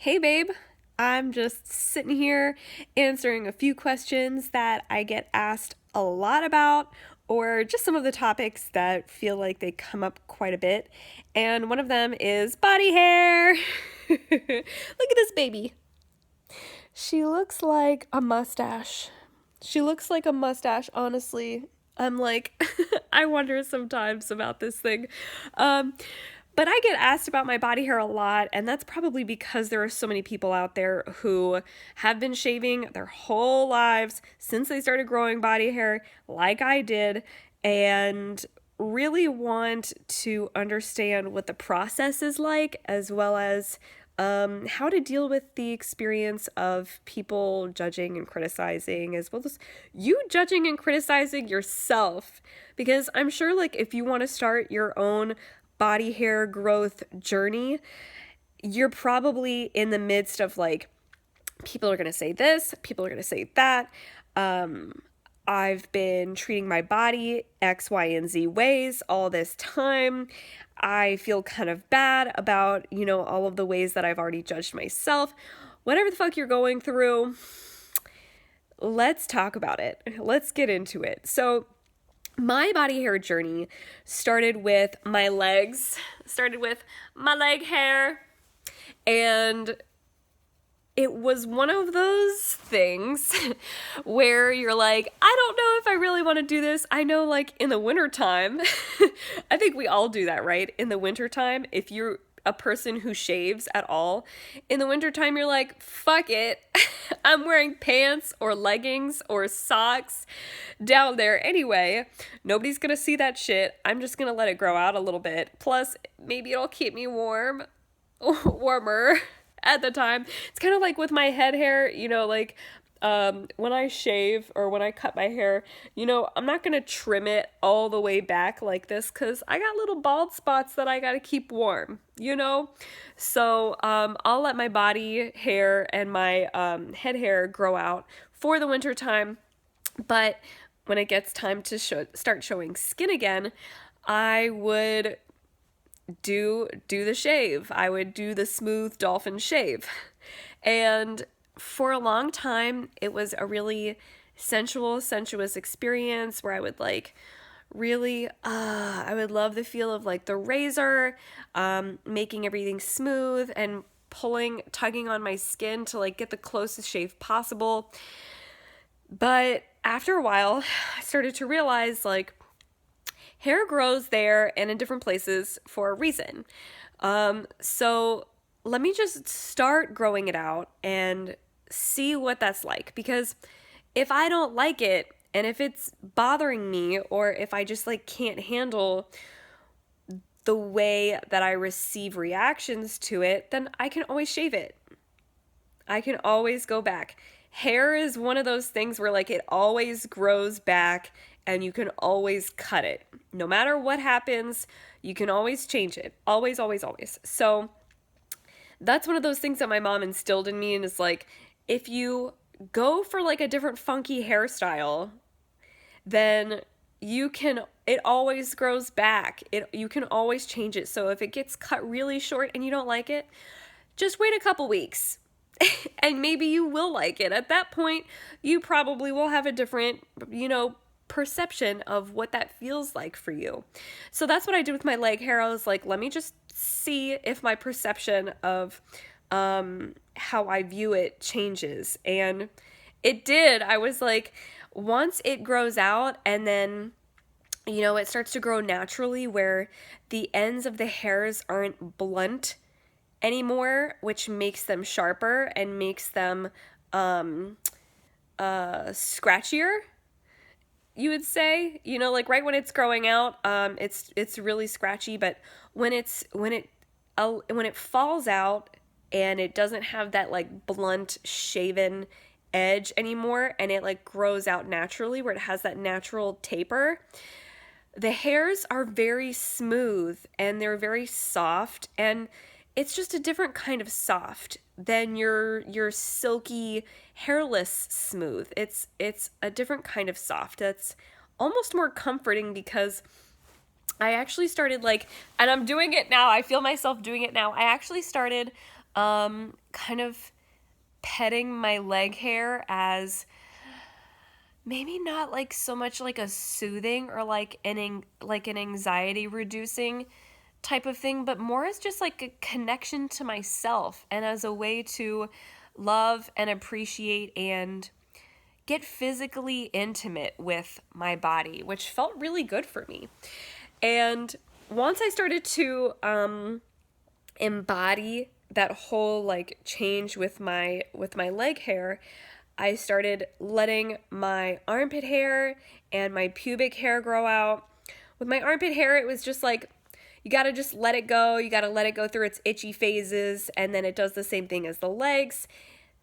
Hey babe, I'm just sitting here answering a few questions that I get asked a lot about, or just some of the topics that feel like they come up quite a bit. And one of them is body hair. Look at this baby. She looks like a mustache. She looks like a mustache, honestly. I'm like, I wonder sometimes about this thing. Um, but I get asked about my body hair a lot, and that's probably because there are so many people out there who have been shaving their whole lives since they started growing body hair, like I did, and really want to understand what the process is like, as well as how to deal with the experience of people judging and criticizing, as well as you judging and criticizing yourself. Because I'm sure, like, if you want to start your own body hair growth journey, you're probably in the midst of like, people are going to say this, people are going to say that. I've been treating my body X, Y, and Z ways all this time. I feel kind of bad about, all of the ways that I've already judged myself. Whatever the fuck you're going through, let's talk about it. Let's get into it. So, my body hair journey started with my legs, started with my leg hair, and it was one of those things where you're like, I don't know if I really want to do this. I know, like, in the wintertime, I think we all do that, right? In the wintertime, if you're a person who shaves at all, in the wintertime, you're like, fuck it. I'm wearing pants or leggings or socks down there anyway. Nobody's gonna see that shit. I'm just gonna let it grow out a little bit. Plus, maybe it'll keep me warmer at the time. It's kind of like with my head hair, when I shave or when I cut my hair, I'm not going to trim it all the way back like this because I got little bald spots that I got to keep warm. So I'll let my body hair and my head hair grow out for the winter time. But when it gets time to start showing skin again, I would do the shave. I would do the smooth dolphin shave. And for a long time, it was a really sensuous experience where I would like really, I would love the feel of like the razor, making everything smooth and tugging on my skin to like get the closest shave possible. But after a while, I started to realize like hair grows there and in different places for a reason. So let me just start growing it out and see what that's like. Because if I don't like it, and if it's bothering me, or if I just like can't handle the way that I receive reactions to it, then I can always shave it. I can always go back. Hair is one of those things where like it always grows back and you can always cut it. No matter what happens, you can always change it. Always, always, always. So that's one of those things that my mom instilled in me, and is like, if you go for like a different funky hairstyle, then it always grows back. You can always change it. So if it gets cut really short and you don't like it, just wait a couple weeks. And maybe you will like it. At that point, you probably will have a different, perception of what that feels like for you. So that's what I did with my leg hair. I was like, let me just see if my perception of how I view it changes. And it did. I was like, once it grows out and then, it starts to grow naturally where the ends of the hairs aren't blunt anymore, which makes them sharper and makes them scratchier, you would say. Like right when it's growing out, it's really scratchy, but when it falls out and it doesn't have that like blunt shaven edge anymore, and it like grows out naturally where it has that natural taper, the hairs are very smooth and they're very soft, and it's just a different kind of soft than your silky, hairless smooth. It's a different kind of soft that's almost more comforting because I actually started and I'm doing it now. I feel myself doing it now. I actually started kind of petting my leg hair as maybe not so much like a soothing or like an anxiety reducing type of thing, but more as just like a connection to myself and as a way to love and appreciate and get physically intimate with my body, which felt really good for me. And once I started to embody that whole change with my leg hair, I started letting my armpit hair and my pubic hair grow out. With my armpit hair, it was just you gotta just let it go. You gotta let it go through its itchy phases, and then it does the same thing as the legs.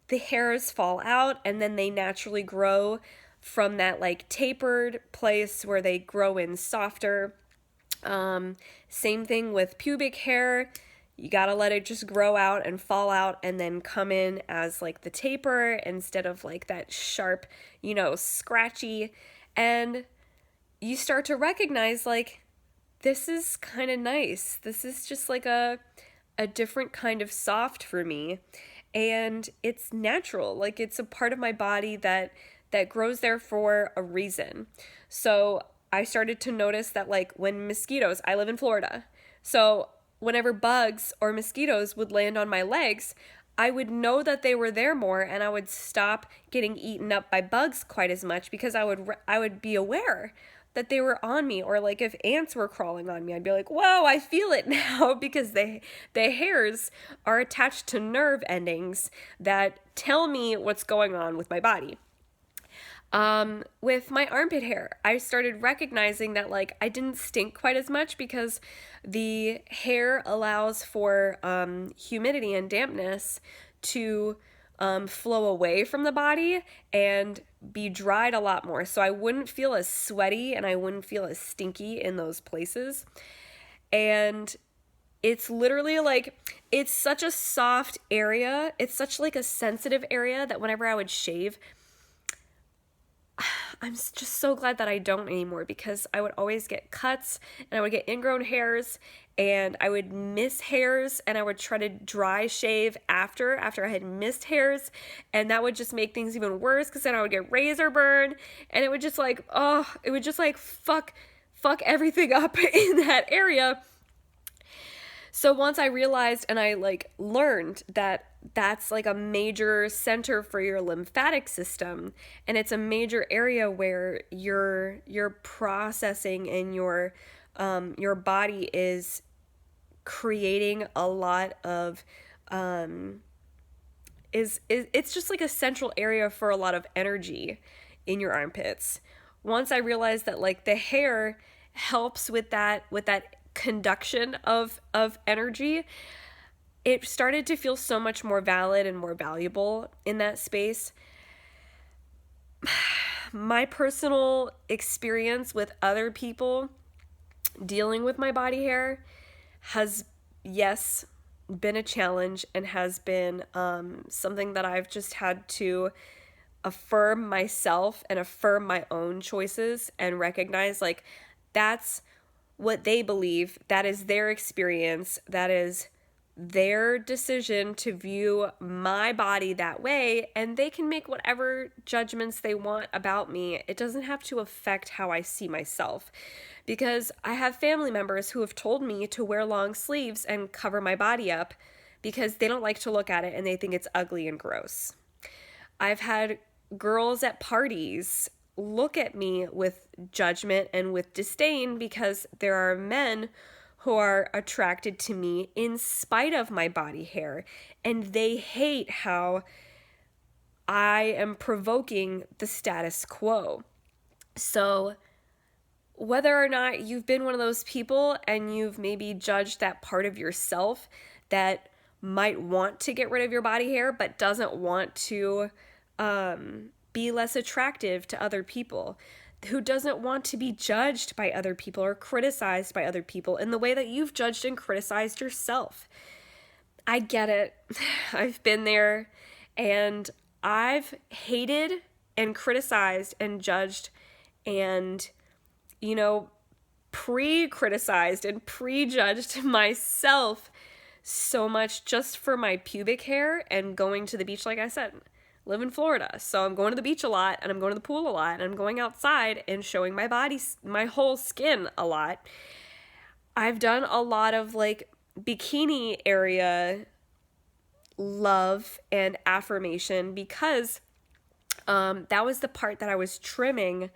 The hairs fall out, and then they naturally grow from that tapered place where they grow in softer. Same thing with pubic hair. You gotta let it just grow out and fall out and then come in as the taper instead of that sharp, scratchy. And you start to recognize this is kind of nice. This is just a different kind of soft for me. And it's natural. It's a part of my body that grows there for a reason. So I started to notice that when mosquitoes, I live in Florida. So whenever bugs or mosquitoes would land on my legs, I would know that they were there more, and I would stop getting eaten up by bugs quite as much because I would be aware that they were on me. Or if ants were crawling on me, I'd be like, whoa, I feel it now, because the hairs are attached to nerve endings that tell me what's going on with my body. With my armpit hair, I started recognizing that I didn't stink quite as much because the hair allows for humidity and dampness to flow away from the body and be dried a lot more. So I wouldn't feel as sweaty and I wouldn't feel as stinky in those places. And it's literally it's such a soft area. It's such a sensitive area that whenever I would shave, I'm just so glad that I don't anymore, because I would always get cuts and I would get ingrown hairs and I would miss hairs, and I would try to dry shave after I had missed hairs, and that would just make things even worse because then I would get razor burn, and it would just it would just fuck everything up in that area. So once I realized and I learned that that's a major center for your lymphatic system, and it's a major area where your processing and your body is creating a lot of it's just a central area for a lot of energy in your armpits. Once I realized that the hair helps with that conduction of energy, it started to feel so much more valid and more valuable in that space. My personal experience with other people dealing with my body hair has, yes, been a challenge and has been something that I've just had to affirm myself and affirm my own choices and recognize that's what they believe, that is their experience, that is their decision to view my body that way, and they can make whatever judgments they want about me. It doesn't have to affect how I see myself, because I have family members who have told me to wear long sleeves and cover my body up because they don't like to look at it and they think it's ugly and gross. I've had girls at parties look at me with judgment and with disdain because there are men who are attracted to me in spite of my body hair, and they hate how I am provoking the status quo. So whether or not you've been one of those people and you've maybe judged that part of yourself that might want to get rid of your body hair but doesn't want to be less attractive to other people, who doesn't want to be judged by other people or criticized by other people in the way that you've judged and criticized yourself. I get it. I've been there, and I've hated and criticized and judged and, pre-criticized and prejudged myself so much just for my pubic hair and going to the beach. Like I said, live in Florida, so I'm going to the beach a lot, and I'm going to the pool a lot, and I'm going outside and showing my body, my whole skin a lot. I've done a lot of like bikini area love and affirmation because that was the part that I was trimming,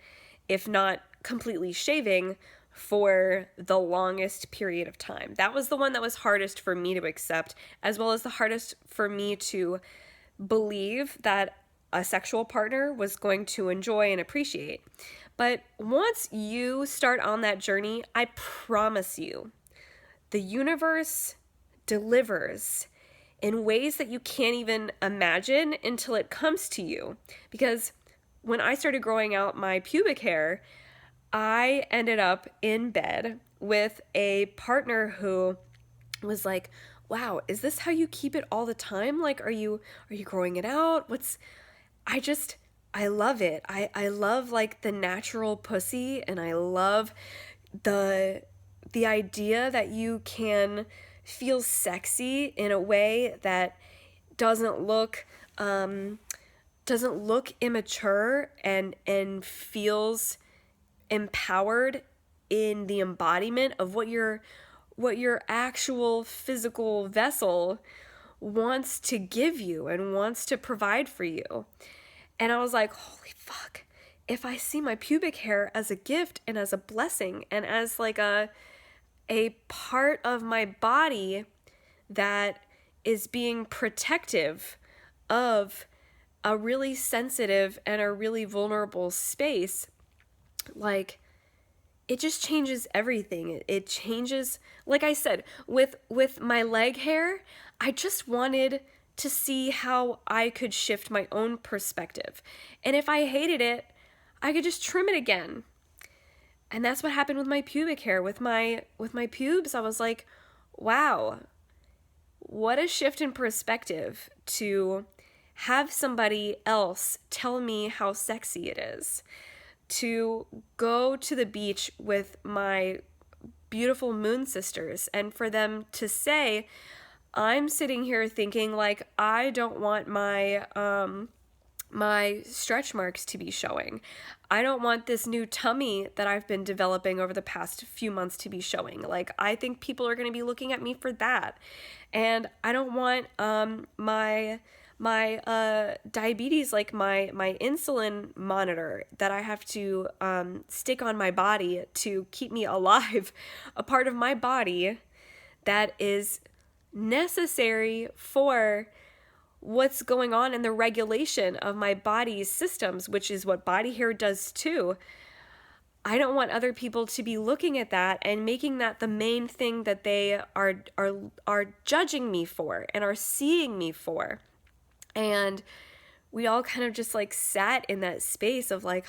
if not completely shaving, for the longest period of time. That was the one that was hardest for me to accept, as well as the hardest for me to believe that a sexual partner was going to enjoy and appreciate. But once you start on that journey, I promise you, the universe delivers in ways that you can't even imagine until it comes to you. Because when I started growing out my pubic hair, I ended up in bed with a partner who was like, wow, is this how you keep it all the time? Like, are you growing it out? I love it. I love like the natural pussy, and I love the idea that you can feel sexy in a way that doesn't look immature and feels empowered in the embodiment of what your actual physical vessel wants to give you and wants to provide for you. And I was like, holy fuck, if I see my pubic hair as a gift and as a blessing and as like a part of my body that is being protective of a really sensitive and a really vulnerable space, like, it just changes everything. It changes, like I said, with my leg hair, I just wanted to see how I could shift my own perspective. And if I hated it, I could just trim it again. And that's what happened with my pubic hair. With my pubes, I was like, wow, what a shift in perspective to have somebody else tell me how sexy it is. To go to the beach with my beautiful moon sisters and for them to say, I'm sitting here thinking like, I don't want my my stretch marks to be showing. I don't want this new tummy that I've been developing over the past few months to be showing. Like, I think people are going to be looking at me for that. And I don't want my diabetes, like my insulin monitor that I have to stick on my body to keep me alive, a part of my body that is necessary for what's going on in the regulation of my body's systems, which is what body hair does too. I don't want other people to be looking at that and making that the main thing that they are judging me for and are seeing me for. And we all kind of just like sat in that space of like,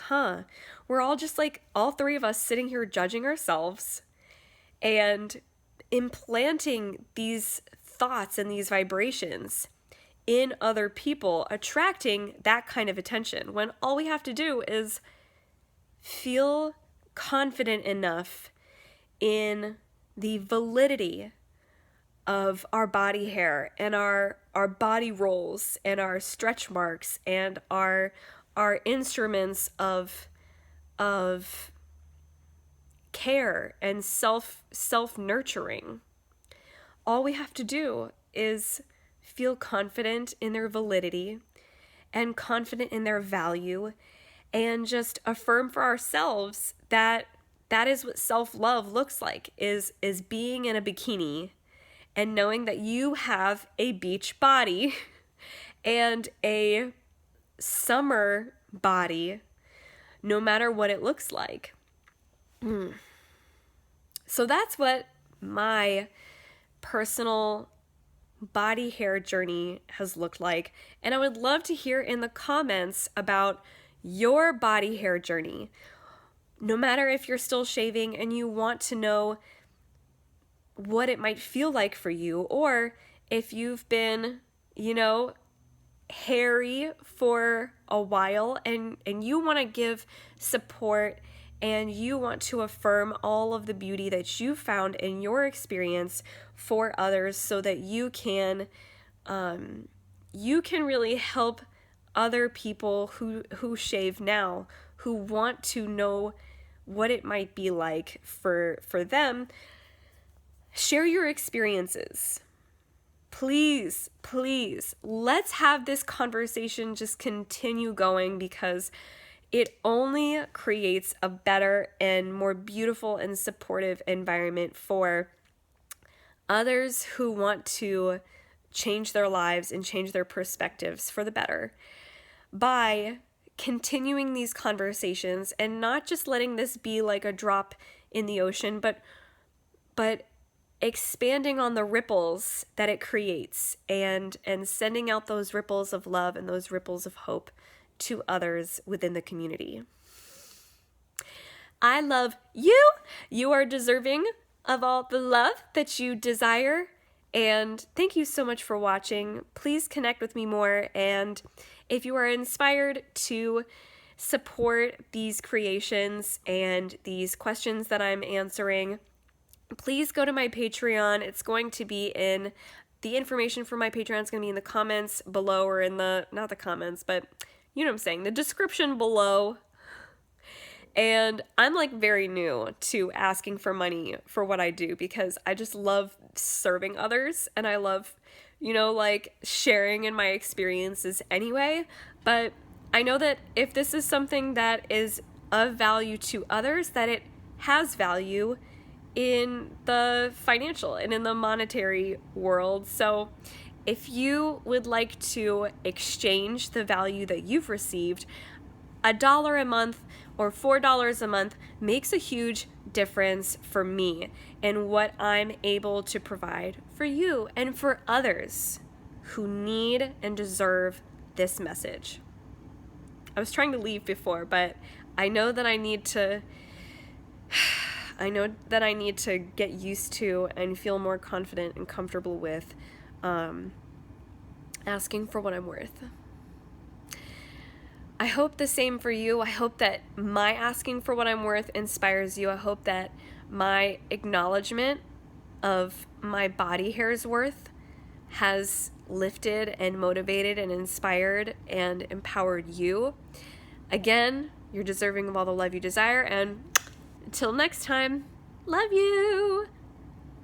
we're all just like, all three of us sitting here judging ourselves and implanting these thoughts and these vibrations in other people, attracting that kind of attention, when all we have to do is feel confident enough in the validity of our body hair and our body rolls and our stretch marks and our instruments of care and self nurturing. All we have to do is feel confident in their validity and confident in their value, and just affirm for ourselves that that is what self-love looks like, is being in a bikini and knowing that you have a beach body and a summer body, no matter what it looks like. So that's what my personal body hair journey has looked like. And I would love to hear in the comments about your body hair journey. No matter if you're still shaving and you want to know what it might feel like for you, or if you've been, hairy for a while and you want to give support and you want to affirm all of the beauty that you found in your experience for others so that you can really help other people who shave now, who want to know what it might be like for them. Share your experiences. Please, please, let's have this conversation just continue going, because it only creates a better and more beautiful and supportive environment for others who want to change their lives and change their perspectives for the better by continuing these conversations and not just letting this be like a drop in the ocean, but expanding on the ripples that it creates and sending out those ripples of love and those ripples of hope to others within the community. I love you. You are deserving of all the love that you desire. And thank you so much for watching. Please connect with me more. And if you are inspired to support these creations and these questions that I'm answering, please go to my Patreon. It's going to be in the information for my Patreon is going to be in the comments below, or in the, not the comments, but you know what I'm saying, the description below. And I'm like very new to asking for money for what I do, because I just love serving others and I love, like sharing in my experiences anyway. But I know that if this is something that is of value to others, that it has value in the financial and in the monetary world. So if you would like to exchange the value that you've received, $1 a month or $4 a month makes a huge difference for me and what I'm able to provide for you and for others who need and deserve this message. I was trying to leave before, but I know that I need to get used to and feel more confident and comfortable with asking for what I'm worth. I hope the same for you. I hope that my asking for what I'm worth inspires you. I hope that my acknowledgement of my body hair's worth has lifted and motivated and inspired and empowered you. Again, you're deserving of all the love you desire, and until next time, love you!